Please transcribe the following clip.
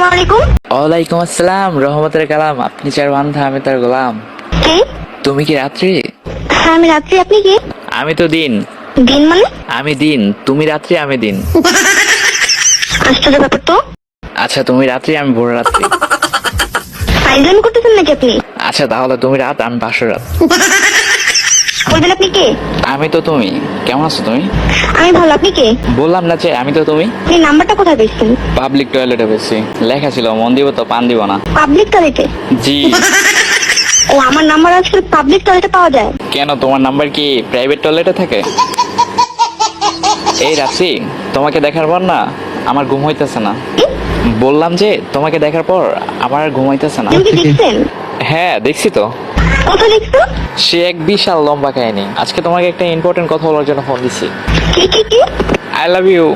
আসসালামু আলাইকুম। ওয়ালাইকুম আসসালাম, রহমতের কালাম। আপনি যার বান্ধা আমি তার গোলাম। কে? তুমি কি রাত্রি? হ্যাঁ আমি রাত্রি, আপনি কে? আমি তো দিন। দিন মানে? আমি দিন, তুমি রাত্রি, আমি দিন। আশ্চর্য ব্যাপার তো। আচ্ছা তুমি রাত্রি, আমি ভোর রাত্রি। ফাইজলামি করতেছেন নাকি আপনি? আচ্ছা তাহলে তুমি রাত, আমি পাশের রাত। বলবেন আপনি কে? আমি তো তুমি। কেমন আছো তুমি? আমি ভালো, আপনি কে? বললাম না যে আমি তো তুমি। আপনি নাম্বারটা কোথায় পেয়েছেন? পাবলিক টয়লেটে পেয়েছি, লেখা ছিল মন দিব তো পান দিব না। পাবলিক টয়লেটে? জি। ও, আমার নাম্বার আজকাল পাবলিক টয়লেটে পাওয়া যায়? কেন, তোমার নাম্বার কি প্রাইভেট টয়লেটে থাকে? এই রাত্রি, তোমাকে দেখার পর না আমার ঘুম হইতেছে না। কি? বললাম যে তোমাকে দেখার পর আমার আর ঘুম হইতেছে না। তুমি কি দেখছেন? হ্যাঁ দেখছি তো। কোথায় দেখছো? সে এক বিশাল লম্বা কাহিনী। আজকে তোমাকে একটা ইম্পর্টেন্ট কথা বলার জন্য ফোন দিছি। কি? I love you.